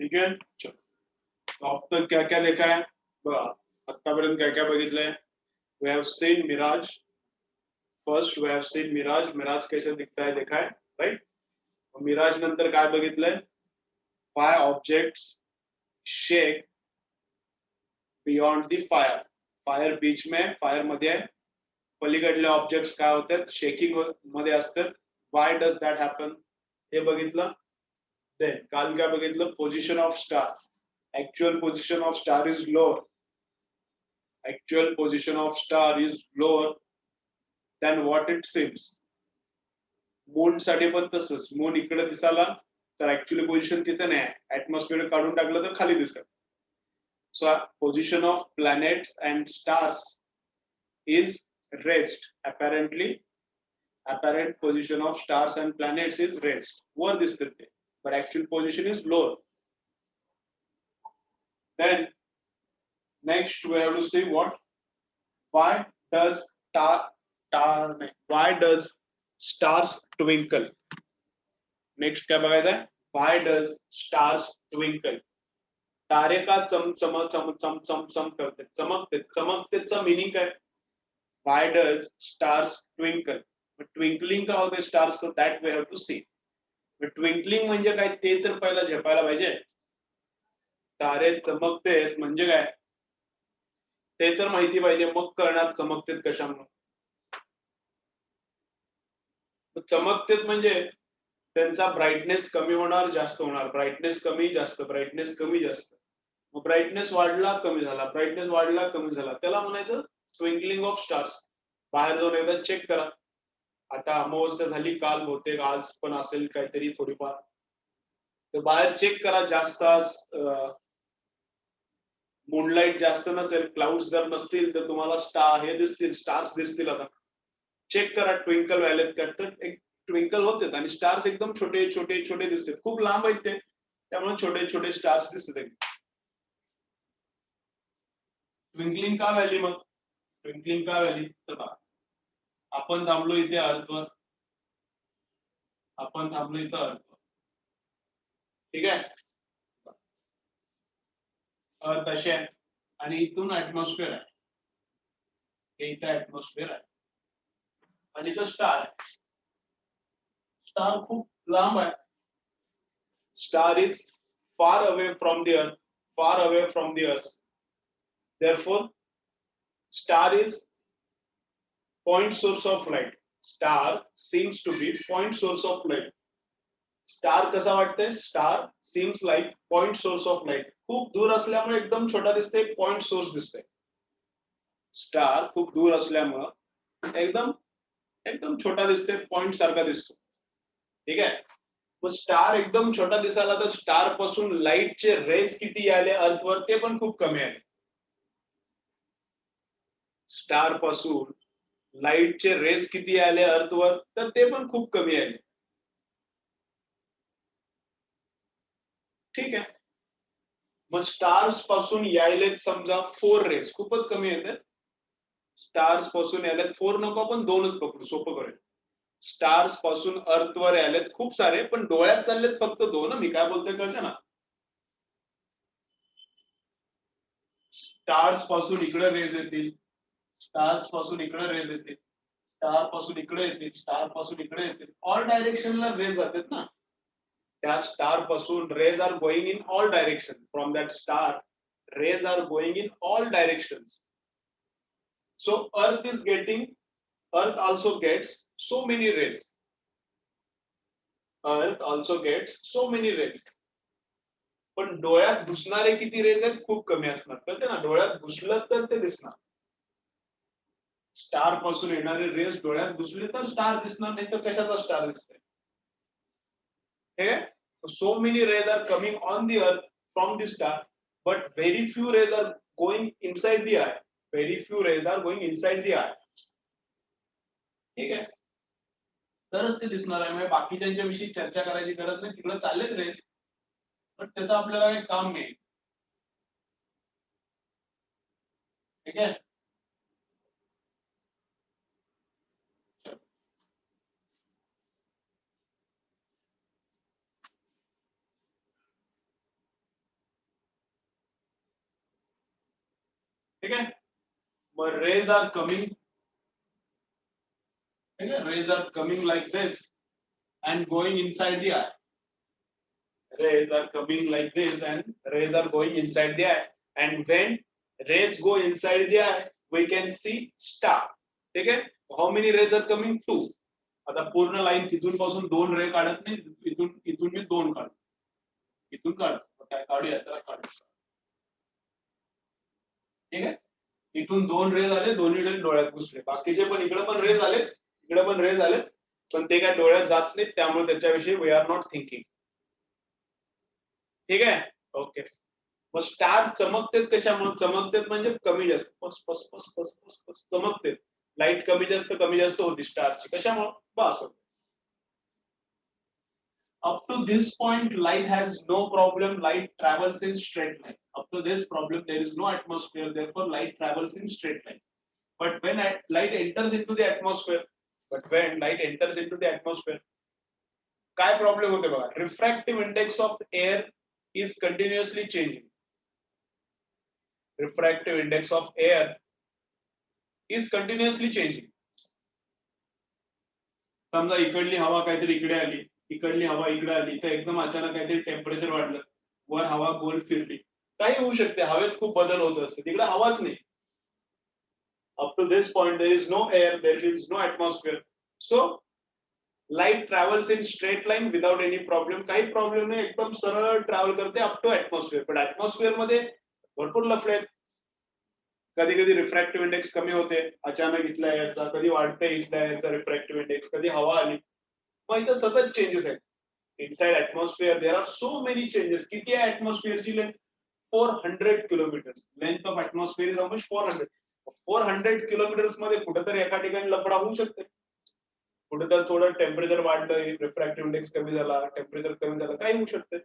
ठीक है. चलो. तो अब तक क्या क्या देखा है बघा. आतापर्यंत क्या क्या बघितलंय. We have seen mirage. First we have seen mirage. Mirage कैसे दिखता है देखा है राइट. मिराज नंतर काय बघितलंय. 5 objects shake beyond the fire. Fire beach में फायर मध्ये पलीकडले ऑब्जेक्ट्स काय होतात शेकिंग मध्ये असतात. व्हाय डज दॅट हॅपन हे बघितलं. देन काल काय बघितलं position of star. Actual position of star is lower. Actual position of star is lower than what it seems. Moon साठी पण तसंच. मून इकडे दिसाला तर ऍक्च्युअली पोझिशन तिथे नाही. ऍटमॉस्फिअर काढून टाकलं तर खाली दिसत. So position of planets and stars is raised. Apparent position of stars and planets is raised. वर दिसते ते, but actual position is lower. Then next we have to see what. Why does why does stars twinkle? Next क्या बघायचं आहे. Why does stars twinkle? तारे का चम चम चम चम चम चम करते चमकते. चमकतेचा मिनिंग काय. Why does stars twinkle? Twinkling का होते stars that we have to see. Twinkling म्हणजे काय ते तर पहिला झेपायला पाहिजे. तारे चमकतेत म्हणजे काय ते तर माहिती पाहिजे. मग कळणार चमकतेत कशामुळे. चमकतेत म्हणजे त्यांचा ब्राईटनेस कमी होणार जास्त होणार. ब्राईटनेस कमी जास्त. ब्राईटनेस कमी जास्त. मग ब्राईटनेस वाढला कमी झाला. ब्राईटनेस वाढला कमी झाला. त्याला म्हणायचं ट्विंकलिंग ऑफ स्टार्स. बाहेर जाऊन एकदा चेक करा. आता अमावस्या झाली काल बहुतेक आज पण असेल काहीतरी थोडीफार. तर बाहेर चेक करा. जास्त मूनलाईट जास्त नसेल क्लाउड्स जर नसतील तर तुम्हाला स्टार हे दिसतील स्टार्स दिसतील. आता चेक करा ट्विंकल व्हायलेत का. तर एक ट्विंकल होते आणि स्टार्स एकदम छोटे छोटे छोटे दिसतात. खूप लांब आहेत ते त्यामुळे छोटे छोटे स्टार्स दिसतात. ट्विंकलिंग का व्हायली मग. ट्विंकलिंग का व्हायली तर आपण थांबलो इथे अर्थवर. आपण थांबलो इथं अर्थवर. ठीक आहे. अर्थ असे आहे आणि इथून ऍटमॉस्फिअर आहे. हे इथं ऍटमॉस्फिअर आहे आणि इथं स्टार आहे. स्टार खूप लांब आहे. Star is far away from the earth. Far away from the earth. therefore star is point source of light. Star seems to be point source of light. Star कसा वाटतंय. Star seems like point source of light. खूप दूर असल्यामुळे एकदम छोटा दिसते. Point source दिसते. Star खूप दूर असल्यामुळे एकदम एकदम छोटा दिसते. पॉइंट सारखा दिसतो. ठीक आहे. मग स्टार एकदम छोटा दिसायला तर स्टार पासून लाईटचे रेज किती आले अर्थवर ते पण खूप कमी आले. स्टार पासून लाईटचे रेज किती आले अर्थवर तर ते पण खूप कमी आले. ठीक आहे. मग स्टार्स पासून यायलेत समजा 4 रेज खूपच कमी येतात. स्टार्स पासून यायलेत 4 नको आपण 2च पकडू सोपं करूया. स्टार्स पासून अर्थवर यायलेत खूप सारे पण डोळ्यात चाललेत फक्त 2. मी काय बोलतोय कळतं ना. स्टार्स पासून इकडे रेज येतील. स्टार्स पासून इकडे रेज येतील. स्टार पासून इकडे येतील. स्टार पासून इकडे येतील. ऑल डायरेक्शनला रेज जातात ना. त्या स्टार पासून rays are going in all direction. From that star rays are going in all directions. So Earth also gets so many rays. Earth also gets so many rays. पण डोळ्यात घुसणारे किती raise आहेत खूप कमी असणार. कळते ना. डोळ्यात घुसलं तर ते दिसणार. स्टार पासून येणारे रेज डोळ्यात घुसले तर स्टार दिसणार नाही तर कशाचा स्टार दिसतंय. So many rays are coming on the earth from the star but very few rays are going inside the eye. Very few rays are going inside the eye. ठीक आहे. तरच ते दिसणार आहे. म्हणजे बाकीच्या विषयी चर्चा करायची गरज नाही. तिकडे चाललेत रेस पण त्याचं आपल्याला काही काम नाही. ठीक आहे. but rays are coming, okay? Rays are coming like this and going inside the eye. Rays are coming like this and rays are going inside the eye. And when rays go inside the eye, we can see star. Okay? How many rays are coming? 2. आता पूर्ण line तिथून पासून 2 रे काढत नाही, इथून इथून मी 2 काढतो, इथून काढतो, काय काढूया त्याला काढू. ठीक आहे, इथून 2 रे झाले, दोन्ही रे डोळ्यात घुसले. बाकीचे पण इकडे पण रे झाले, इकडे पण रे झाले, पण ते काय डोळ्यात जात नाहीत, त्यामुळे त्याच्याविषयी वी आर नॉट थिंकिंग. ठीक आहे, ओके. मग स्टार चमकतेत कशामुळे? चमकतेत म्हणजे कमी जास्त पस पस पस पस पस पस चमकतेत. लाईट कमी जास्त होती स्टारची. कशामुळे? बस. Up to this point, light has no problem. Light travels in straight line. Up to this problem, there is no atmosphere. Therefore, light travels in straight line. But when light enters into the atmosphere, काय problem होते बघा? Refractive index of air is continuously changing. Refractive index of air is continuously changing. समजा इकडली हवा काहीतरी इकडे आली, इकडली हवा इकडे आली, तर एकदम अचानक काहीतरी टेम्परेचर वाढलं, वर हवा गोल फिरली, काही होऊ शकते, हवेत खूप बदल होत असते, तिकडे हवाच नाही. Up to this point there is no air, there is no atmosphere, so light travels in straight line without any problem. काही प्रॉब्लेम नाही, एकदम सरळ ट्रॅव्हल करते अप टू ऍटमॉस्फिअर. पण ऍटमॉस्फिअर मध्ये भरपूर लफडे आहेत. कधी कधी रिफ्रॅक्टिव्ह इंडेक्स कमी होते अचानक इथल्या याचा, कधी वाढते इथल्या याचा रिफ्रॅक्टिव्ह इंडेक्स, कधी हवा आली, मग इथं सतत चेंजेस आहेत. Inside atmosphere there are so many changes. किती आहे ऍटमॉस्फिअरची length? 400 kilometre. Length of atmosphere is almost 400. 400 kilometres मध्ये कुठेतरी एका ठिकाणी लफडा होऊ शकते, कुठेतरी थोडं टेम्परेचर वाढलं, रिफ्रॅक्टिव्ह इंडेक्स कमी झाला, टेम्परेचर कमी झालं, काही होऊ शकते.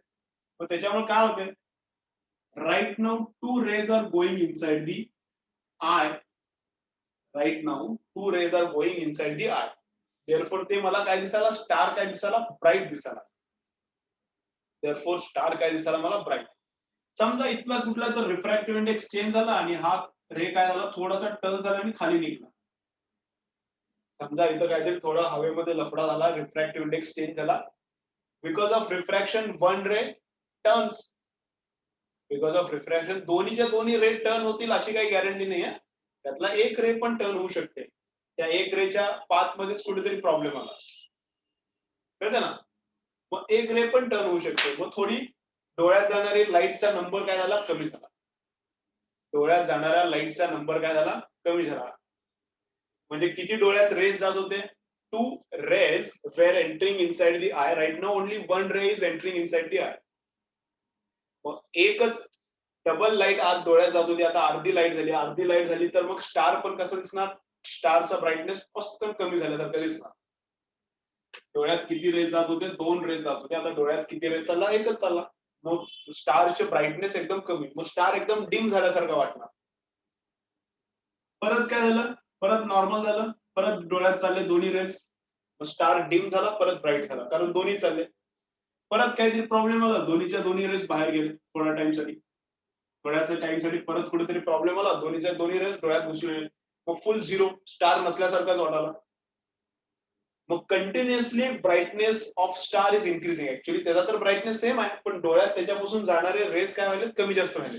मग त्याच्यामुळे काय होते? Right now 2 rays are going inside the eye. Right now 2 rays are going inside the eye. Therefore ते मला काय दिसायला? स्टार काय दिसायला? ब्राईट दिसायला. Therefore स्टार काय दिसायला मला? ब्राईट. समजा इथला कुठला तर रिफ्रॅक्टिव्ह इंडेक्स चेंज झाला आणि हा रे काय झाला? थोडासा टर्न झाला आणि खाली निघाला. समजा इथं काहीतरी थोडा हवेमध्ये लफडा झाला, रिफ्रॅक्टिव्ह इंडेक्स चेंज झाला. Because of refraction 1 ray turns. Because of refraction दोन्हीच्या दोन्ही रे टर्न होतील अशी काही गॅरंटी नाही आहे. त्यातला एक रे पण टर्न होऊ शकते. त्या एक रेच्या पाथ मध्येच कुठेतरी प्रॉब्लेम आला, कळतं ना? मग एक रे पण टर्न होऊ शकते. मग थोडी डोळ्यात जाणारी लाईटचा नंबर काय झाला? कमी झाला. डोळ्यात जाणाऱ्या लाईटचा नंबर काय झाला? कमी झाला. म्हणजे किती डोळ्यात रेज जात होते? 2 rays were entering inside the eye. Right now only 1 ray is entering inside the eye. मग एकच डबल लाईट आज डोळ्यात जात होती, आता अर्धी लाईट झाली. अर्धी लाईट झाली तर मग स्टार पण कसं दिसणार? स्टारचा ब्राईटनेस पटकन कमी झाल्यासारखं दिसणार. डोळ्यात किती रेज जात होते? 2 रेज जात होते. आता डोळ्यात किती रेज चालला? एकच चालला. मग स्टारचे ब्राईटनेस एकदम कमी, मग स्टार एकदम डिम झाल्यासारखं वाटणार. परत काय झालं? परत नॉर्मल झालं, परत डोळ्यात चालले दोन्ही रेज, मग स्टार डिम झाला, परत ब्राईट झाला, कारण दोन्ही चालले. परत काहीतरी प्रॉब्लेम आला, दोन्हीच्या दोन्ही रेज बाहेर गेले थोड्या टाइमसाठी, थोड्याशा टाइमसाठी परत कुठेतरी प्रॉब्लेम आला, दोन्हीच्या दोन्ही रेज डोळ्यात घुसले, मग फुल झिरो, स्टार नसल्यासारखाच वाटायला. मग continuously brightness of star is increasing. Actually त्याचा तर ब्राईटनेस सेम आहे, पण डोळ्यात त्याच्यापासून जाणारे रेज काय व्हायले? कमी जास्त व्हायले.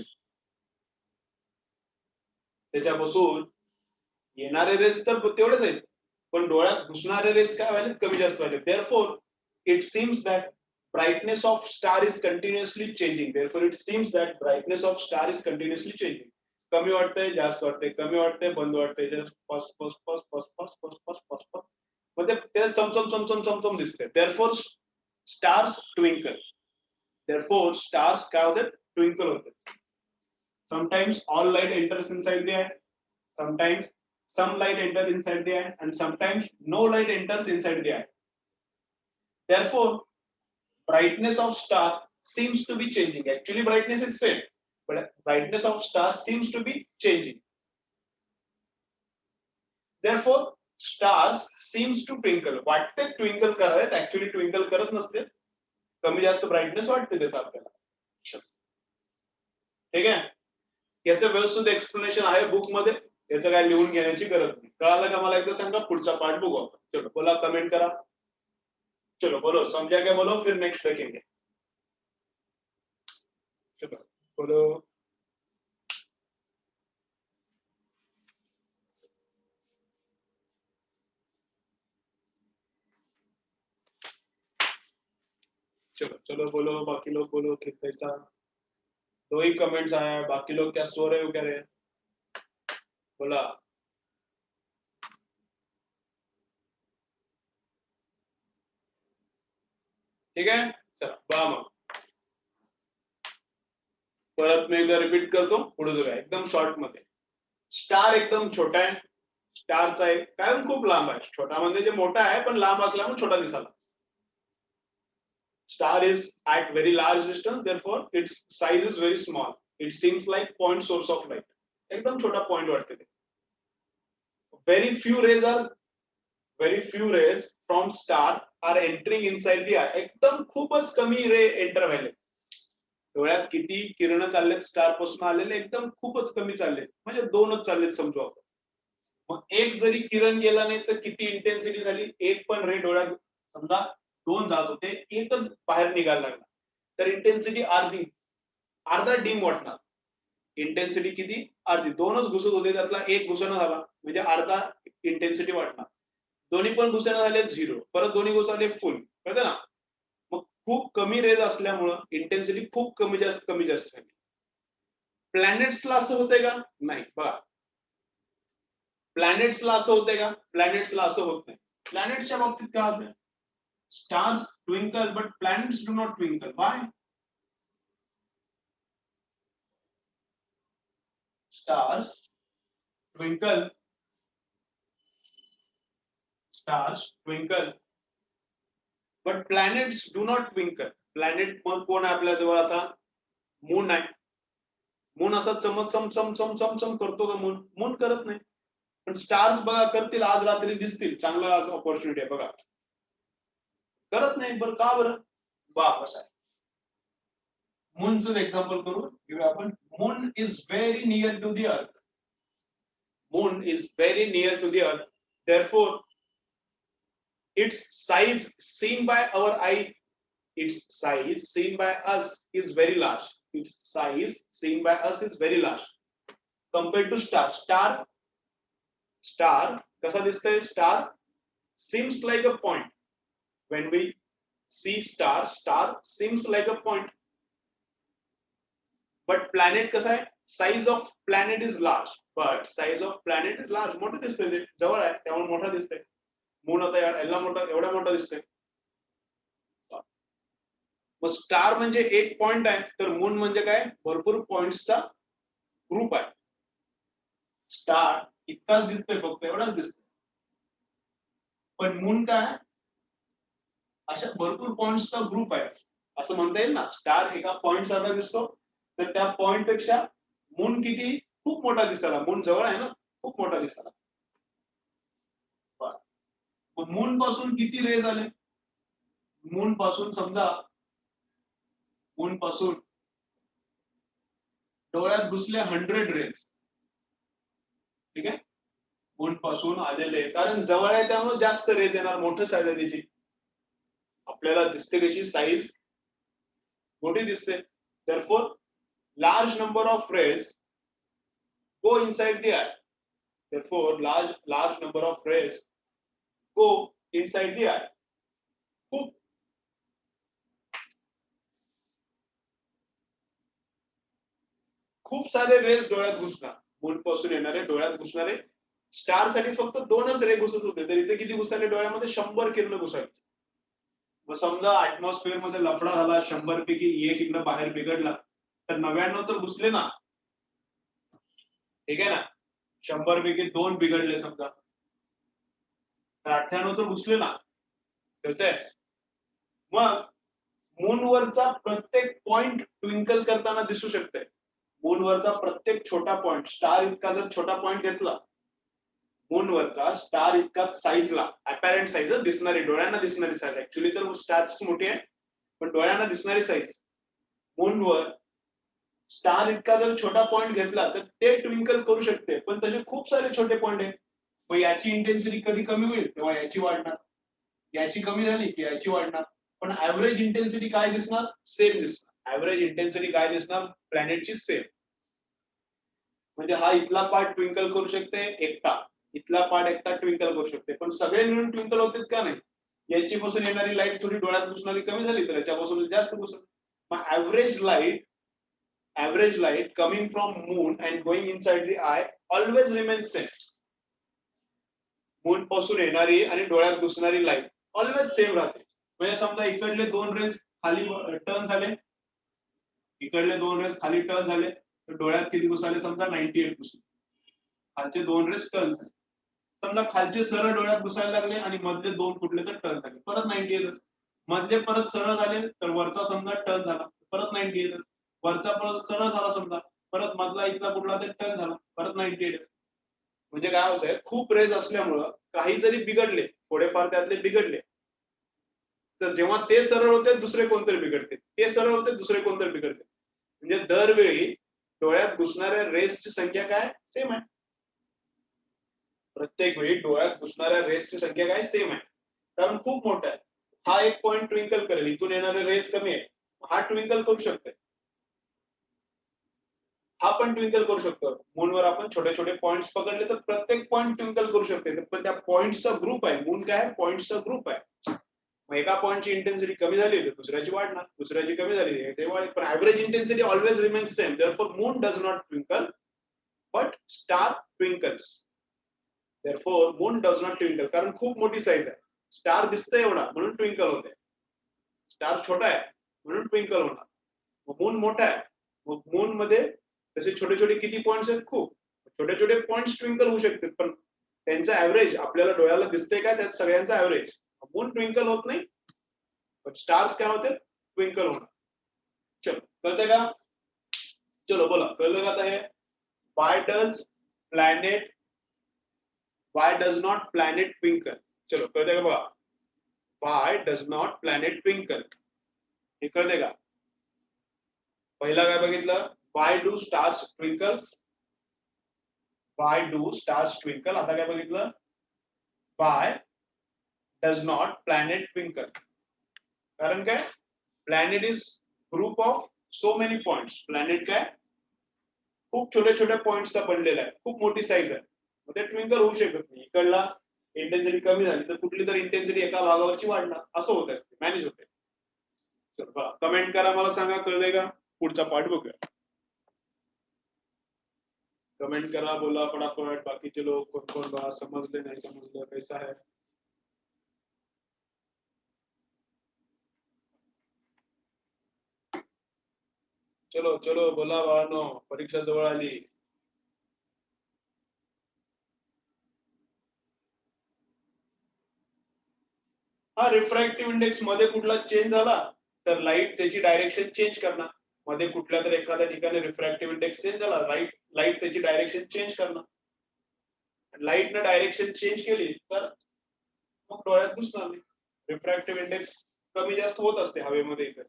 त्याच्यापासून येणारे रेज तर तेवढेच आहेत, पण डोळ्यात घुसणारे रेज काय व्हायले? कमी जास्त व्हायले. Therefore it seems that brightness of star is continuously changing. Therefore it seems that brightness of star is continuously changing. कमी वाटते, जास्त वाटते, कमी वाटते, बंद वाटते, just पस पस पस पस पस पस पस पस पस, म्हणजे ते चमचम चमचम चमचम दिसते. Therefore stars twinkle. Therefore stars काय होते? Twinkle होते. Sometimes all light enters inside the eye. Sometimes some light enters inside the eye, and sometimes no light enters inside the eye. Therefore brightness of star seems to be changing. Actually brightness is same, but brightness of star seems to be changing. Therefore stars seems to twinkle. वाटते twinkle करत, actually twinkle करत नसते, कमी जास्त brightness वाटते देतात आपल्याला. ठीक आहे, याचं व्यवस्थित एक्सप्लेनेशन आहे बुक मध्ये. याचं काय लिहून घेण्याची गरज नाही. कळालं का? मला एकदा सांगा, पुढचा पार्ट बघू आपण. चलो बोला, कमेंट करा. चलो बोलो, समझा क्या बोलो, फिर नेक्स्ट देखेंगे. चलो बोलो. चलो चलो बोलो, बाकी लोग बोलो कि कैसा. 2 ही कमेंट्स आए हैं, बाकी लोग क्या सो रहे हो क्या रहे? बोला. ठीक आहे, चला बघा मग. परत मी एकदा रिपीट करतो, पुढे जाऊया एकदम शॉर्ट मध्ये. स्टार एकदम छोटा आहे. स्टारचा आहे कारण खूप लांब आहे. छोटा म्हणजे जे मोठा आहे पण लांब असल्यामुळे छोटा दिसाला. Star is at very large distance, therefore its size is very small. It seems like point source of light. एकदम छोटा पॉइंट वाटते ते. Very few rays from star are entering inside the eye. एकदम खूपच कमी रे एंटर व्हायले. डोळ्यात किती किरण चाललेत स्टार पासून आलेले, एकदम खूपच कमी चाललेत, म्हणजे 2च चाललेत समजू आपण. मग एक जरी किरण गेला नाही तर किती इंटेन्सिटी झाली? एक पण रे डोळ्यात समजा 2 जात होते, एकच बाहेर निघायला लागला तर इंटेन्सिटी अर्धा डीम वाटणार. इंटेन्सिटी किती? अर्धी. 2च घुसत होते, त्यातला एक घुसणं झाला म्हणजे अर्धा इंटेन्सिटी वाटणार. दोन्ही पण घुसणं झाले 0, परत दोन्ही घुसले फुल. कळतं ना? मग खूप कमी रेज असल्यामुळं इंटेन्सिटी खूप कमी जास्त झाली. प्लॅनेट्सला असं होतंय का? नाही. बघा, प्लॅनेट्सला असं होतंय का? प्लॅनेट्सला असं होत नाही. प्लॅनेट्सच्या बाबतीत काय होतंय? Stars twinkle but planets do not twinkle. Why? Stars twinkle. Stars twinkle but planets do not twinkle. Planet कोण आहे आपल्या जवळ आता? मून आहे. मून असा चम करतो का मून? मून करत नाही. पण स्टार्स बघा करतील, आज रात्री दिसतील. चांगला आज ऑपॉर्च्युनिटी आहे बघा. करत नाही. बरं का बरं? कसं आहे. मूनचं एक्झाम्पल करू घेऊया आपण. Moon is very near to the earth. Moon is very near to the earth, therefore its size seen by our eye, its size seen by us is very large. Its size seen by us is very large compared to star. Star कसा दिसतोय? Star seems like a point. When we see star seems like a point. But planet कसा आहे? Size of planet is large. But size of planet is large. मोठं दिसतंय, ते जवळ आहे त्यामुळे मोठा दिसतंय. मून आता एवढा मोठा दिसतोय. मग स्टार म्हणजे एक पॉइंट आहे, तर मून म्हणजे काय? भरपूर पॉइंट्सचा ग्रुप आहे. स्टार इतकाच दिसतोय, फक्त एवढाच दिसतोय. पण मून काय? अशा भरपूर पॉइंट्सचा ग्रुप आहे असं म्हणता येईल ना. स्टार एका पॉइंट सारखा दिसतो, तर त्या पॉइंट पेक्षा मून किती खूप मोठा दिसायला. मून जवळ आहे ना, खूप मोठा दिसायला. मून पासून किती रेज आले? मून पासून समजा, मून पासून डोळ्यात घुसले 100 रेज. ठीक आहे, मून पासून आलेले, कारण जवळ आहे त्यामुळे जास्त रेज येणार. मोठं साईज आहे त्याची. आपल्याला दिसते कशी? साईज मोठी दिसते. therefore large number of rays go inside the eye. Therefore large number of rays go inside the eye. खूप सारे रेस डोळ्यात घुसणार. मून पासून येणारे डोळ्यात घुसणारे. स्टार साठी फक्त 2च रे घुसत होते, तर इथे किती घुसले डोळ्यामध्ये? 100 किरण घुसायची. मग समजा ऍटमॉस्फिअर मध्ये लफडा झाला, 100 पैकी एक इकडं बाहेर बिघडला, तर 99 तर घुसले ना. ठीक आहे ना. 100 पैकी 2 बिघडले समजा, तर 98 तर घुसले ना. कळतंय? मग मूनवरचा प्रत्येक पॉइंट ट्विंकल करताना दिसू शकते. मूनवरचा प्रत्येक छोटा पॉइंट, स्टार इतका जर छोटा पॉइंट घेतला, मूनवरचा स्टार इतका साईजला, अपॅरंट साईज दिसणारी, डोळ्यांना दिसणारी साईज, ऍक्च्युली तर स्टारची मोठी आहे, पण डोळ्यांना दिसणारी साईज मूनवर स्टार इतका जर छोटा पॉइंट घेतला तर ते ट्विंकल करू शकते, पण तसे खूप सारे छोटे पॉइंट आहेत. मग याची इंटेन्सिटी कधी कमी होईल तेव्हा याची वाढणार, याची कमी झाली की याची वाढणार, पण ऍव्हरेज इंटेन्सिटी काय दिसणार? सेम दिसणार. ऍव्हरेज इंटेन्सिटी काय दिसणार? प्लॅनेटची सेम. म्हणजे हा इथला पार्ट ट्विंकल करू शकते एकटा, इथला पार्ट एकटा ट्विंकल करू शकते, पण सगळे मिळून ट्विंकल होते का नाही? याची पासून येणारी लाईट थोडी डोळ्यात घुसणारी कमी झाली तर याच्यापासून जास्त घुसत. मग average light coming from moon and going inside the eye always remains same. Moon पासून येणारी आणि डोळ्यात घुसणारी लाईट ऑलवेज सेम राहते. म्हणजे समजा इकडले दोन रेस खाली टर्न झाले, इकडले दोन रेस खाली टर्न झाले, तर डोळ्यात किती घुसाले? समजा 98 घुसले. खालचे दोन रेस टर्न झाले, समजा खालचे सरळ डोळ्यात घुसायला लागले आणि मधले दोन कुठले तर टर्न झाले, परत 98. मधले परत सरळ झाले तर वरचा समजा टर्न झाला, परत 98. वरचा परत सरळ झाला समजा, परत मधला इथला कुठला तरी टर्न झाला, परत 98. म्हणजे काय होतंय, खूप रेज असल्यामुळं काही जरी बिघडले, थोडेफार त्यातले बिघडले, तर जेव्हा ते सरळ होते दुसरे कोणतरी बिघडते, ते सरळ होते दुसरे कोणतरी बिघडते. म्हणजे दरवेळी डोळ्यात घुसणाऱ्या रेसची संख्या काय? सेम आहे. प्रत्येक वेळी डोळ्यात घुसणाऱ्या रेसची संख्या काय? सेम आहे, कारण खूप मोठा आहे. हा एक पॉइंट ट्विंकल करेल, इथून येणारे रेस कमी आहे, हा ट्विंकल करू शकतोय, हा पण ट्विंकल करू शकतो. मूनवर आपण छोटे छोटे पॉइंट्स पकडले तर प्रत्येक पॉइंट ट्विंकल करू शकते, पण त्या पॉइंटचा ग्रुप आहे. मून काय? पॉइंटचा ग्रुप आहे. मग एका पॉइंटची इंटेन्सिटी कमी झाली तर दुसऱ्याची वाढणार, दुसऱ्याची कमी झाली ते वाढेल, पण average intensity always remains same. Therefore moon does not twinkle but star twinkles. Therefore moon does not twinkle, कारण खूप मोठी साईज आहे. स्टार दिसतंय एवढा म्हणून ट्विंकल होते, स्टार छोटा आहे म्हणून ट्विंकल होणार. मग मून मोठा आहे, मग मून मध्ये तसे छोटे छोटे किती पॉइंट्स आहेत? खूप छोटे छोटे पॉइंट्स ट्विंकल होऊ शकतात, पण त्यांचा ऍव्हरेज आपल्याला डोळ्याला दिसते का? त्यात सगळ्यांचा ऍव्हरेज. मून ट्विंकल होत नाही, पण स्टार्स काय होते? ट्विंकल होणार. चलो, कळतंय का? चलो बोला, कळलं का आता हे? Y does not planet twinkle? चलो, कळतंय का बघा? Y does not planet twinkle, हे कळतंय का? पहिला काय बघितलं? Why do stars twinkle, why do stars twinkle. आता काय बघितलं? Y does not planet twinkle. कारण काय? Planet is group of so many points. Planet काय? खूप छोट्या छोट्या पॉइंट्सचा बनलेला आहे, खूप मोठी साईज आहे, मग ते ट्विंकल होऊ शकत नाही. इकडला इंटेन्सिटी कमी झाली तर कुठली तरी इंटेन्सिटी एका भागावरची वाढणार, असं होत असते, मॅनेज होते. कमेंट करा, मला सांगा कळलंय का? पुढचा पार्ट बघूया. कमेंट करा, बोला फटाफट. बाकीचे लोग कोण कोण बा समजले नाही समजलं कैसा है? चलो चलो बोला बाळांनो, परीक्षा जवळ आली. हा, रिफ्रॅक्टिव्ह इंडेक्स मध्ये कुठला चेंज झाला तर लाईट त्याची डायरेक्शन चेंज करणार. मध्ये कुठल्या तरी एखाद्या ठिकाणी रिफ्रॅक्टिव्ह इंडेक्स चेंज झाला, लाईट त्याची डायरेक्शन चेंज करणार. लाईट न डायरेक्शन चेंज केली तर मग डोळ्यात घुसणार नाही. रिफ्रॅक्टिव्ह इंडेक्स कमी जास्त होत असते हवेमध्ये. इकडे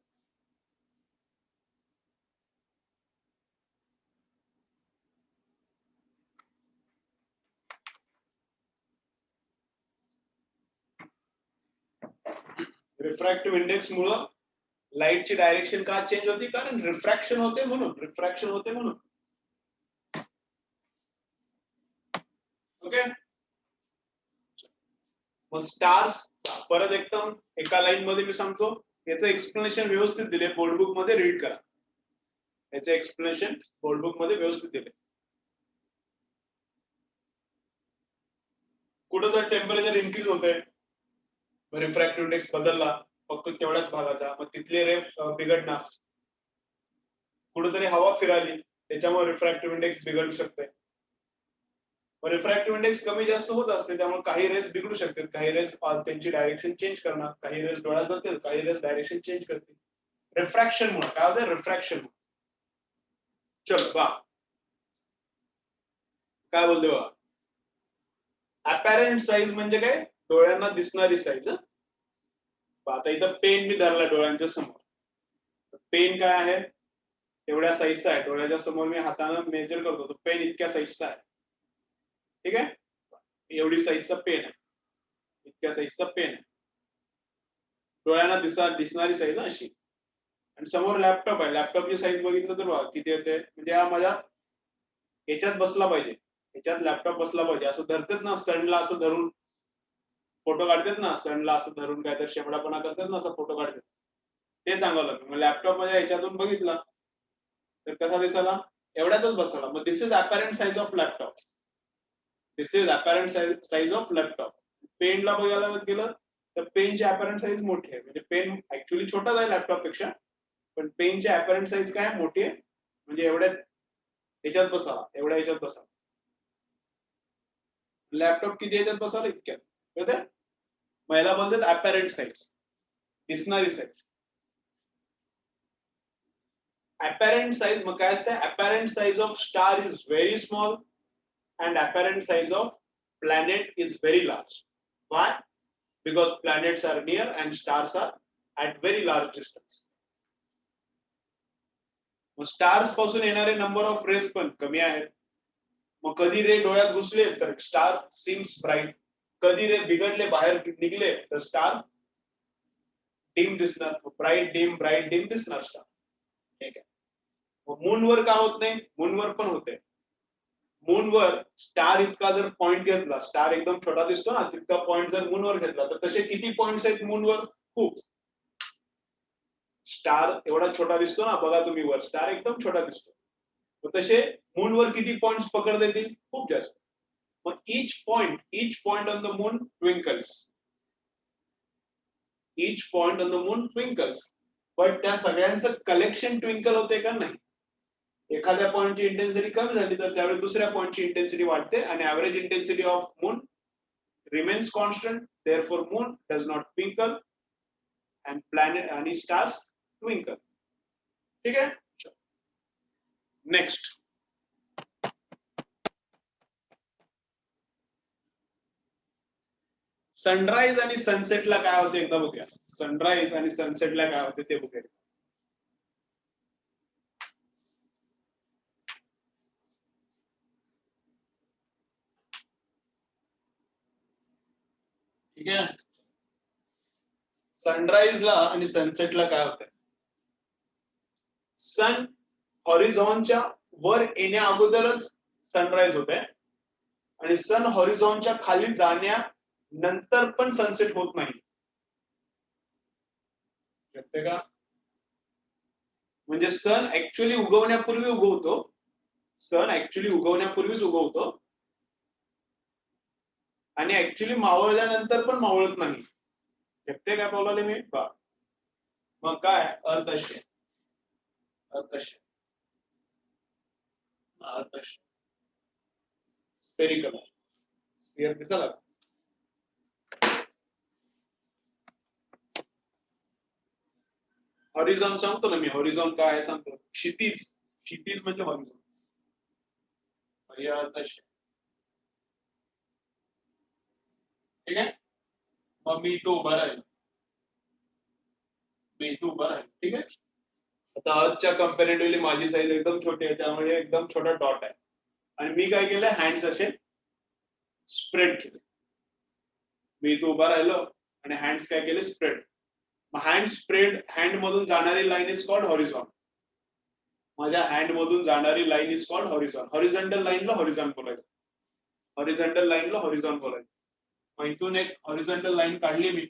रिफ्रॅक्टिव्ह इंडेक्स मुळे लाईटची डायरेक्शन का चेंज होती? कारण रिफ्रॅक्शन होते म्हणून. रिफ्रॅक्शन होते म्हणून. ओके. मग स्टार्स परत एकदम एका लाईन मध्ये मी सांगतो, याचं एक्सप्लेनेशन व्यवस्थित दिले, बोर्डबुक मध्ये रीड करा. याचं एक्सप्लेनेशन बोर्डबुक मध्ये व्यवस्थित दिले. कुठं जर टेम्परेचर इन्क्रीज होतंय, रिफ्रॅक्टिव्ह इंडेक्स बदलला फक्त तेवढ्याच भागाचा, मग तिथले रे बिघडणार. कुठेतरी हवा फिराली त्याच्यामुळे रिफ्रॅक्टिव्ह इंडेक्स बिघडू शकते. रिफ्रॅक्टिव्ह इंडेक्स कमी जास्त होत असते, त्यामुळे काही रेस बिघडू शकतात, काही रेस त्यांची डायरेक्शन चेंज करणार, काही रेस डोळ्यात जातील, काही रेस डायरेक्शन चेंज करतील. रिफ्रॅक्शन मुळे काय होतं? रिफ्रॅक्शन. चलो बा काय बोलते बघा. अपॅरंट साईज म्हणजे काय? डोळ्यांना दिसणारी साईज. आता इथं पेन मी धरला डोळ्यांच्या समोर. पेन काय आहे? एवढ्या साईजचा आहे, डोळ्याच्या समोर मी हाताने मेजर करतो, तो पेन इतक्या साईजचा आहे. ठीक आहे, एवढी साईजचा पेन आहे, इतक्या साईजचा पेन आहे, डोळ्यांना दिसणारी साईज अशी. आणि समोर लॅपटॉप आहे, लॅपटॉपची साईज बघितलं तर बघा किती येते, म्हणजे हा माझ्या याच्यात बसला पाहिजे, याच्यात लॅपटॉप बसला पाहिजे. असं धरतात ना सनला, असं धरून फोटो काढतात ना, सनला असं धरून काय तर शेपडापणा करतात ना, असं फोटो काढतात, ते सांगावं लागतं. मग लॅपटॉप माझ्या याच्यातून बघितला तर कसा दिसाला, एवढ्यातच बसला. मग this is apparent size of laptop, this is apparent size of laptop. पेनला बघायला गेलं तर पेनची अपॅरंट साइज मोठी आहे, म्हणजे पेन ऍक्च्युअली छोटाच आहे लॅपटॉप पेक्षा, पण पेनची अपॅरंट साइज काय मोठी आहे, म्हणजे एवढ्या याच्यात बसावा, एवढ्या याच्यात बसावा. लॅपटॉप किती याच्यात बसावं, इतक्यात. कळतंय? मग याला बोलतात अपॅरंट साइज, दिसणारी साइज. apparent size मग काय असते, apparent size of star is very small and apparent size of planet is very large. Why? Because planets are near and stars are at very large distance. मग stars पासून येणारे number of raise पण कमी आहेत. मग कधी रे डोळ्यात घुसले तर स्टार सीम्स ब्राईट, कधी रे बिघडले बाहेर निघले तर स्टार डिम दिसणार, ब्राईट डिम दिसणार स्टार. ठीक आहे. मूनवर का होत नाही, मूनवर पण होते. मूनवर स्टार इतका जर पॉइंट घेतला, स्टार एकदम छोटा दिसतो ना, तितका पॉइंट जर मूनवर घेतला तर तसे किती पॉइंट्स आहेत मूनवर, खूप. स्टार एवढा छोटा दिसतो ना, बघा तुम्ही वर स्टार एकदम छोटा दिसतो, तर तसे मूनवर किती पॉइंट्स पकड देतील, खूप जास्त. मग each point on the moon twinkles, each point on the moon twinkles, पण त्या सगळ्यांचं कलेक्शन ट्विंकल होते का, नाही. एखाद्या पॉइंटची इंटेन्सिटी कमी झाली तर त्यावेळी दुसऱ्या पॉइंटची इंटेन्सिटी वाढते आणि average intensity of moon remains constant, therefore moon does not twinkle and planet आणि स्टार्स ट्विंकल. ठीक आहे. नेक्स्ट, सनराईज आणि सनसेटला काय होते एकदा बघूया. सनराईज आणि सनसेटला काय होते ते बघूया. ठीक आहे. सनराईजला आणि सनसेटला काय होतंय, सन हॉरिझॉनच्या वर येण्या अगोदरच सनराईज होते आणि सन हॉरिझॉनच्या खाली जाण्यानंतर पण सनसेट होत नाही. का, म्हणजे सन ऍक्च्युअली उगवण्यापूर्वी उगवतो, सन ऍक्च्युअली उगवण्यापूर्वीच उगवतो आणि ऍक्च्युअली मावळल्यानंतर पण मावळत नाही. शकते काय बोलाले मी बा. मग काय अर्थ असे, स्पेरिकल स्फिअर दिसला. हॉरिझॉन सांगतो ना मी, हॉरिझॉन काय आहे सांगतो, क्षितिज, क्षितिज म्हणजे हॉरिझॉन. ठीक आहे. मग मी तो उभा राहील, मी इथे उभा राहील. ठीक आहे. आता आजच्या कम्पॅरेटिव्हली माझी साईज एकदम छोटी आहे, त्यामुळे एकदम छोटा डॉट आहे आणि मी काय केलं, हँड्स असे स्प्रेड केले. मी इथे उभा राहिलो आणि हँड्स काय केले, स्प्रेड. हँड स्प्रेड, हँड मधून जाणारी लाईन इज कॉल्ड हॉरिझॉन. माझ्या हँड मधून जाणारी line is called horizon. Horizontal लाईनला हॉरिझॉन बोलायचं, हॉरिझॉन्टल लाईनला हॉरिझॉन बोलायचं. मग इथून एक हॉरिझॉन्टल लाईन काढली मी,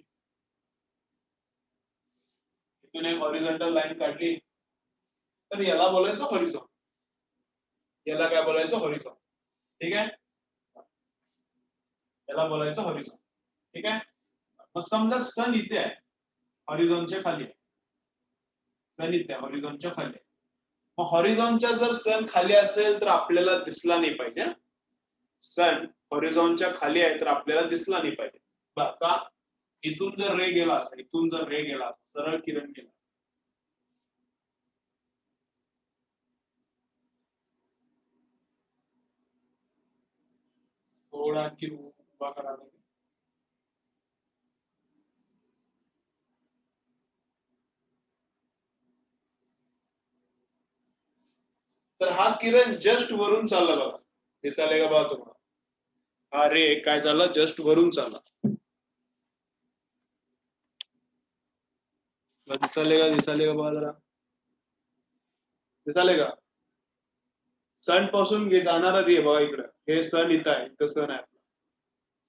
इथून एक हॉरिझॉन्टल लाईन काढली तर याला बोलायचं हॉरिझॉन, याला काय बोलायचं, हॉरिझॉन. ठीक आहे, याला बोलायचं हॉरिझॉन. ठीक आहे. मग समजा सन इथे आहे, हॉरिझॉनच्या खाली आहे, सन इथे आहे, हॉरिझॉनच्या खाली आहे. मग हॉरिझॉनच्या जर सन खाली असेल तर आपल्याला दिसला नाही पाहिजे. सन हॉरिझॉनच्या खाली आहे तर आपल्याला दिसला नाही पाहिजे. का, इथून जर रे गेला असेल, इथून जर रे गेला, सरळ किरण गेला, थोडा आणखी उभा करा. तर हा किरण जस्ट वरून चालला बघा, दिसायला का बघा तुम्हाला, हा रे काय झाला, जस्ट वरून चालला, दिसायले का बघा जरा, दिसायले का, सन पासून जाणारा रे बघा इकडं, हे सन इथं आहे, इथं सन आहे,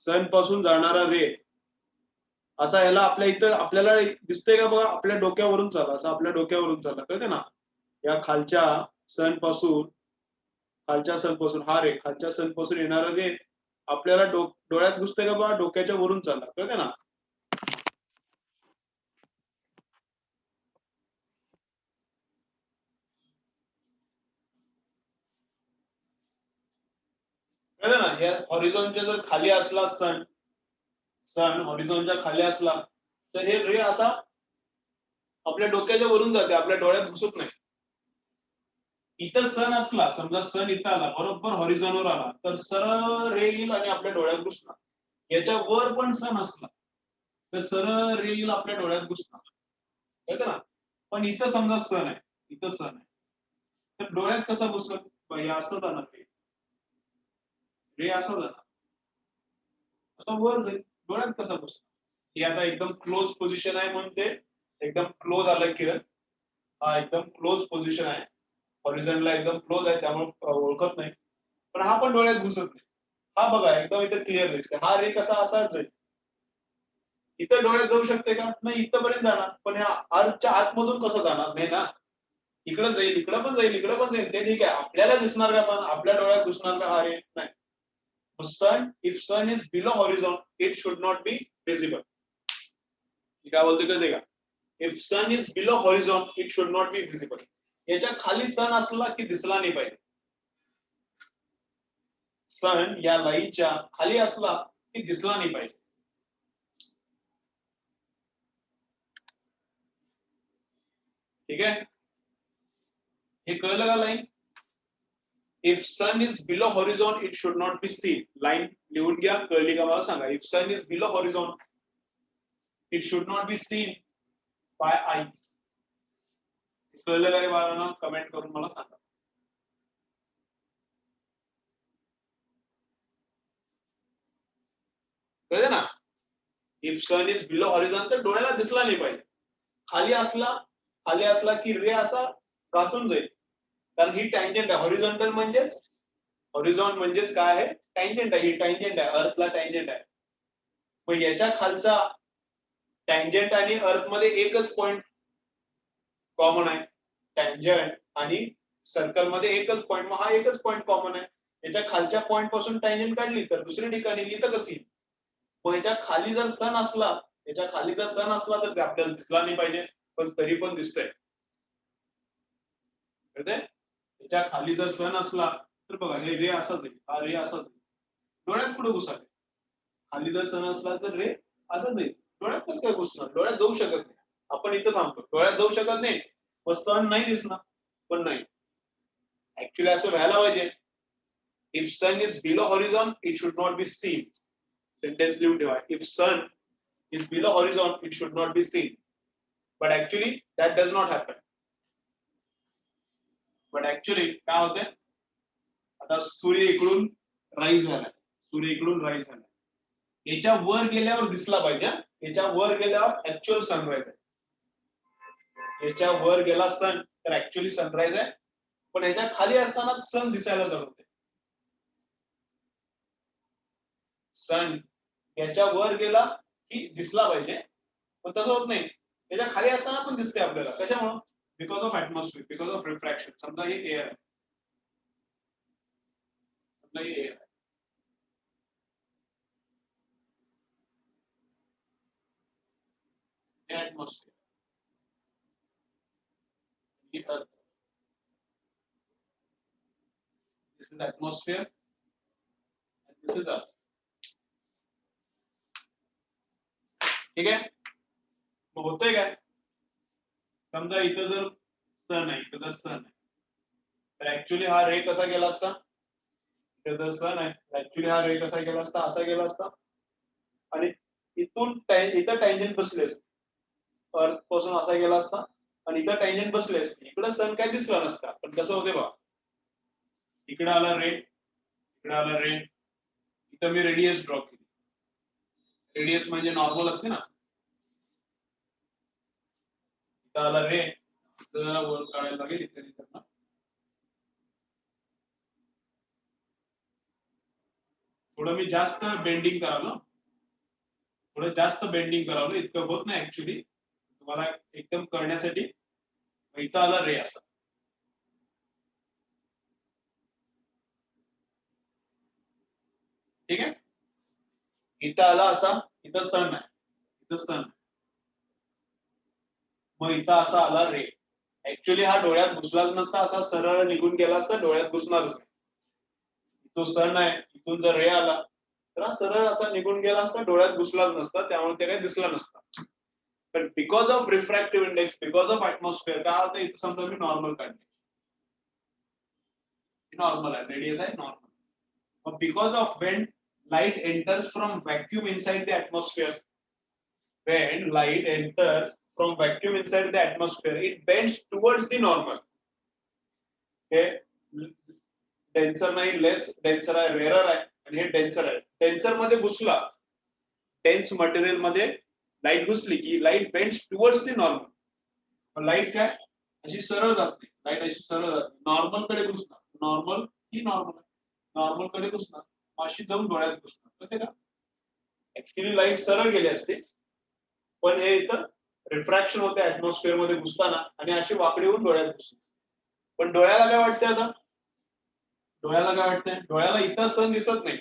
सन पासून जाणारा रे असा ह्याला आपल्या इथं आपल्याला दिसतंय का बघा, आपल्या डोक्यावरून चालला, असं आपल्या डोक्यावरून चालला, कळते ना, या खालच्या सन पासून हा रे, खालच्या सन पासून येणारा रे आपल्याला डोळ्यात घुसतंय का बघा, डोक्याच्या वरून चालला, कळते ना, कळलं ना, या हॉरिझॉनच्या जर खाली असला सन, सन हॉरिझॉनच्या खाली असला तर हे रे असा आपल्या डोक्याच्या वरून जाते, आपल्या डोळ्यात घुसत नाही. इथं सन असला, समजा सन इथं आला, बरोबर हॉरिझॉनवर आला, तर सरळ रे येईल आणि आपल्या डोळ्यात घुसणार. याच्या वर पण सन असला तर सरळ रे येईल, आपल्या डोळ्यात घुसणार, कळतं ना. पण इथं समजा सन आहे, इथं सन आहे, तर डोळ्यात कसा घुसल, असं जाणार रे असं जाणार, असं वर जाईल, डोळ्यात कसा घुसणार. ही आता एकदम क्लोज पोझिशन आहे म्हणून ते एकदम क्लोज आलं किरण, हा एकदम क्लोज पोझिशन आहे, हॉरिझॉनला एकदम क्लोज आहे, त्यामुळे ओळखत नाही, पण हा पण डोळ्यात घुसत नाही. हा बघा एकदम इथे क्लिअर दिसते, हा रे कसा असाच जाईल, इथं डोळ्यात जाऊ शकते का, नाही इथपर्यंत जाणार, पण ह्या अर्थच्या आतमधून कसं जाणार नाही ना, इकडे जाईल, इकडे पण जाईल, इकडे पण जाईल, ते ठीक आहे, आपल्याला दिसणार का, पण आपल्या डोळ्यात घुसणार का हा रे, नाही. Sun, if sun is below horizon it should not be visible. काय बोलतो कळते का, if sun is below horizon it should not be visible, याच्या खाली सन असला की दिसला नाही पाहिजे, सन या लाईनच्या खाली असला की दिसला नाही पाहिजे. ठीक आहे, हे कळलं का line. If sun is below horizon it should not be seen, line लिहून घ्या, कळली का मला सांगा. If sun is below horizon it should not be seen by eyes. कळलं का रे बाळांनो, कमेंट करून मला सांगा. कळलं ना, if sun is below horizon तर डोळ्याला दिसला नाही पाहिजे, खाली असला की रे असा घासून जाईल, कारण ही टँजंट आहे, हॉरिझॉन्टल म्हणजेच, हॉरिझॉन म्हणजेच काय आहे, टँजंट आहे, ही टँजंट आहे, अर्थला टँजंट आहे. मग याच्या खालचा टँजंट आणि अर्थ मध्ये एकच पॉइंट कॉमन आहे, टँजंट आणि सर्कल मध्ये एकच पॉइंट, मग हा एकच पॉइंट कॉमन आहे, याच्या खालच्या पॉइंट पासून टँजंट काढली तर दुसऱ्या ठिकाणी इथं कशी, मग याच्या खाली जर सन असला, याच्या खाली जर सन असला तर ते आपल्याला दिसला नाही पाहिजे, पण तरी पण दिसतंय, याच्या खाली जर सन असला तर बघा हे रे असाच आहे, हा रे असाच आहे, डोळ्यात कुठं घुसावे, खाली जर सन असला तर रे असंच आहे, डोळ्यात कसं काय घुसणार, डोळ्यात जाऊ शकत नाही, आपण इथं थांबतो, डोळ्यात जाऊ शकत नाही, मग सन नाही दिसणार, पण नाही, ऍक्च्युली असं व्हायला पाहिजे. If sun is below horizon it should not be seen, sentence लिहून ठेवा, if sun is below horizon it should not be seen, but actually that does not happen. But actually काय होते, आता सूर्य इकडून राईज झाला, सूर्य इकडून राईज झाला, याच्या वर गेल्यावर दिसला पाहिजे, याच्या वर गेल्यावर ऍक्च्युअल सनराईज आहे, याच्या वर गेला सन तर ऍक्च्युअली सनराईज आहे, पण याच्या खाली असताना सन दिसायला जमते, सन याच्या वर गेला की दिसला पाहिजे, पण तसं होत नाही, त्याच्या खाली असताना पण दिसते आपल्याला, कशामुळे, because of atmosphere, because of refraction. समजा हे एअर आहे, समजा हे एअर आहे, ऍटमॉस्फिअर, ही अर्थ, दिस is atmosphere, this is earth. ठीक आहे, मग होतंय काय, समजा इथं जर सन आहे, इथं जर सन आहे, तर ऍक्च्युली हा रे कसा गेला असता, इथं जर सन आहे ऍक्च्युली हा रे कसा गेला असता, असा गेला असता, आणि इथून इथं टँजंट बसले असते, अर्थ पासून असा गेला असता, आणि इथं टँजंट बसले असते, इकडं सन काय दिसला नसता, पण कसं होते बघा, इकडे आला रे, इकडे आला रे, इथं मी रेडियस ड्रॉ केली. रेडियस म्हणजे नॉर्मल असते ना. इथं आला रे, जरा वर काढायला लागेल इथे. थोडं मी जास्त बेंडिंग करावं, थोडं जास्त बेंडिंग करावं, इतकं होत नाही ऍक्च्युली. तुम्हाला एकदम करण्यासाठी इथं आला रे असं. ठीक आहे. इथं आला असा, इथं सन आहे, इथं सन. मग इथं असा आला रे. ऍक्च्युली हा डोळ्यात घुसलाच नसता, असा सरळ निघून गेला असता, डोळ्यात घुसणारच नाही. तो सन आहे, इथून जर रे आला तर हा सरळ असा निघून गेला असता, डोळ्यात घुसलाच नसता, त्यामुळे ते काही दिसला नसता. पण because of refractive index, because of atmosphere, काय होतं इथं समजा मी नॉर्मल काढले, नॉर्मल आहे, रेडियस आहे normal. But because of when light enters from vacuum inside the atmosphere, when light enters from vacuum inside the atmosphere, it bends towards the normal. Okay, denser नाही, लेस denser आहे, rare आहे, आणि हे denser आहे. Denser मध्ये घुसला, dense material मध्ये light घुसली की light bends towards the normal. Light काय अशी सरळ जात नाही, लाईट अशी सरळ जात नाही, नॉर्मल कडे घुसणार. नॉर्मल ही नॉर्मल, नॉर्मल कडे घुसणार, अशी जाऊन डोळ्यात घुसणार. कळते का? ऍक्च्युली लाईट सरळ गेली असते, पण हे इथं रिफ्रॅक्शन होते ऍटमॉस्फिअर मध्ये घुसताना, आणि अशी वाकडी होऊन डोळ्यात घुसते. पण डोळ्याला काय वाटते आता? डोळ्याला काय वाटतंय? डोळ्याला इथं सन दिसत नाही.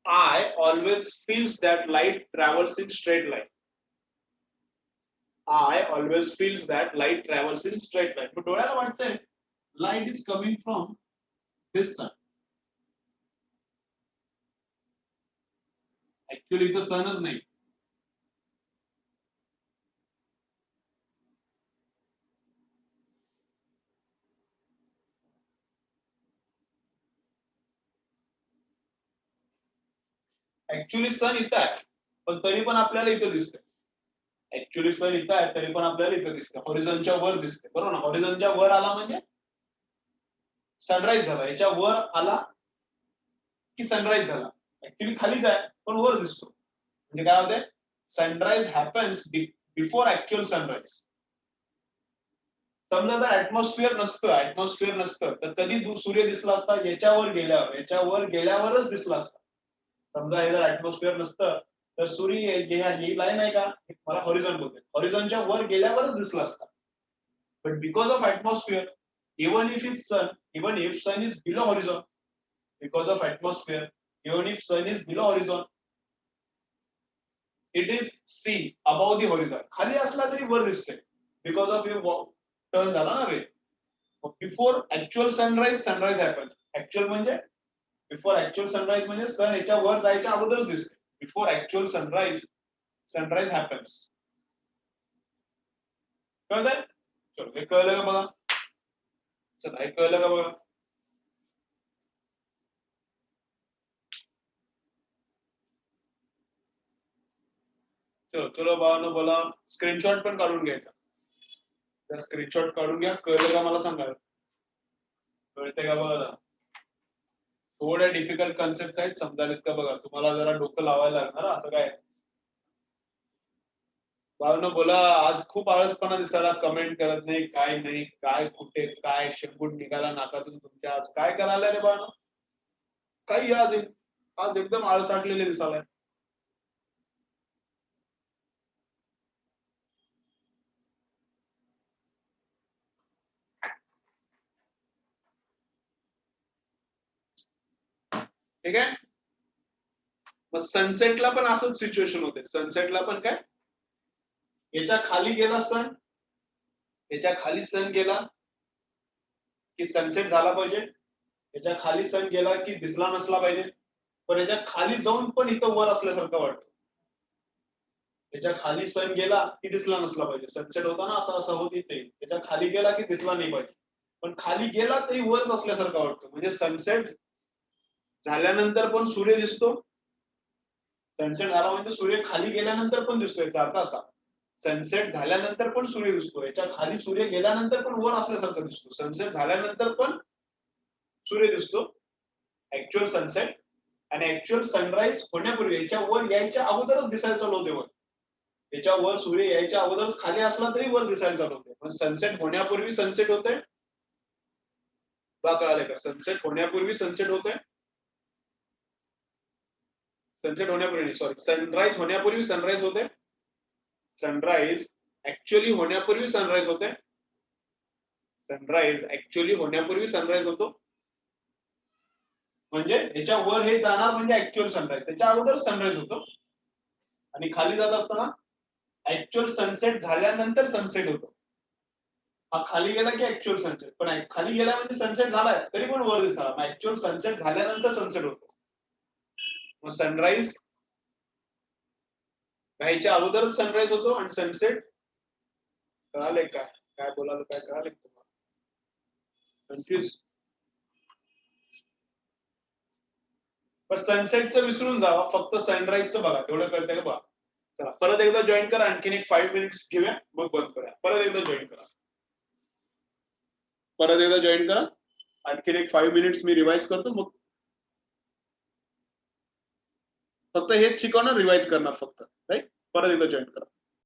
I always feels that light travels in straight line. I always feels that light travels in straight line. पण डोळ्याला वाटतंय light is coming from this sun. Actually इथं सनच नाही. ऍक्च्युली सन इथं आहे, पण तरी पण आपल्याला इथं दिसतंय. ऍक्च्युली सन इथं आहे, तरी पण आपल्याला इथं दिसतं, हॉरिझॉनच्या वर दिसते. बरोबर ना? हॉरिझॉनच्या वर आला म्हणजे सनराईज झाला. याच्या वर आला की सनराईज झाला. ऍक्च्युली खालीच आहे, पण वर दिसतो. म्हणजे काय होते? Sunrise happens before actual sunrise. समजा जर ऍटमॉस्फिअर नसतं तर कधी सूर्य दिसला असता? याच्यावर गेल्यावर, याच्यावर गेल्यावरच दिसला असता. समजा हे जर ऍटमॉस्फिअर नसतं तर सूर्य ही लाईन आहे का, मला हॉरिझॉन बोलते, हॉरिझॉनच्या वर गेल्यावरच दिसला असता. But because of atmosphere, even if sun is below horizon, because of atmosphere, even if sun is below horizon, it is seen above the horizon. खाली असला तरी वर दिसते, because of टर्न झाला ना रे. Before actual sunrise happens. Actual म्हणजे before actual sunrise म्हणजे सन याच्या वर जायच्या अगोदरच दिसते. Before actual sunrise happens. कळतंय? चलो, हे कळलं का बघा? चला, हे कळलं का बघा? चलो चलो बाळांनो, बोला. स्क्रीनशॉट पण काढून घ्यायचा. स्क्रीनशॉट काढून घ्या. कळलं का मला सांगा? कळते का बघा? थोड्या डिफिकल्ट कन्सेप्ट आहेत, समजायला का बघा. तुम्हाला जरा डोकं लावायला लागणार, असं काय. बाळांनो बोला. आज खूप आळसपणा दिसायला, कमेंट करत नाही, काय नाही, काय कुठे काय शेंबूड निघाला नाकातून तुमच्या. आज काय करायला रे बाळांनो? काही आज आज एकदम आळसाटलेले दिसायलाय. ठीक आहे. मग सनसेटला पण असंच सिच्युएशन होते. सनसेटला पण काय, याच्या खाली गेला सन, याच्या खाली सन गेला की सनसेट झाला पाहिजे, याच्या खाली सन गेला की दिसला नसला पाहिजे. पण याच्या खाली जाऊन पण इथं वर असल्यासारखं वाटतं. त्याच्या खाली सन गेला की दिसला नसला पाहिजे. सनसेट होता ना असा असा होत इथे, त्याच्या खाली गेला की दिसला नाही पाहिजे, पण खाली गेला तरी वरच असल्यासारखं वाटतं. म्हणजे सनसेट झाल्यानंतर पण सूर्य दिसतो. सनसेट झाला म्हणजे सूर्य खाली गेल्यानंतर पण दिसतो. याचा अर्थ असा, सनसेट झाल्यानंतर पण सूर्य दिसतो, याच्या खाली सूर्य गेल्यानंतर पण वर असल्यासारखं दिसतो. सनसेट झाल्यानंतर पण सूर्य दिसतो, ऍक्च्युअल सनसेट, आणि ऍक्च्युअल सनराईज होण्यापूर्वी याच्या वर यायच्या अगोदरच दिसायला चालू होते वर. याच्या वर सूर्य यायच्या अगोदरच खाली असला तरी वर दिसायला चालू होते. पण सनसेट होण्यापूर्वी सनसेट होते. कळालं का? सनसेट होण्यापूर्वी सनसेट होते. सनसेट होण्यापूर्वी सॉरी सनराईज होण्यापूर्वी सनराईज होते. सनराईज ऍक्च्युअली होण्यापूर्वी सनराईज होते. सनराईज ऍक्च्युअली होण्यापूर्वी सनराईज होतो. म्हणजे याच्या वर हे जाणार म्हणजे ऍक्च्युअल सनराईज, त्याच्या अगोदर सनराईज होतो. आणि खाली जात असताना ऍक्च्युअल सनसेट झाल्यानंतर सनसेट होतो. हा खाली गेला की ऍक्च्युअल सनसेट, पण खाली गेला म्हणजे सनसेट झालाय तरी पण वर दिसला. मग ऍक्च्युअल सनसेट झाल्यानंतर सनसेट होतो. मग सनराईज व्हायच्या अगोदरच सनराईज होतो आणि सनसेट कळाले काय? काय बोलायला काय कळाले तुम्हाला? कन्फ्युज? पण सनसेटचं विसरून जावा, फक्त सनराईजचं बघा, तेवढं कळतंय का बघा. चला परत एकदा जॉईन करा, आणखीन एक 5 मिनिट्स घेऊया, मग बंद करूया. परत एकदा जॉईन करा. परत एकदा जॉईन करा, आणखीन एक 5 मिनिट्स मी रिवाइज करतो, मग फक्त हेच शिकवणार, रिवाइज करणार फक्त, राईट. परत एकदा जॉईन करा.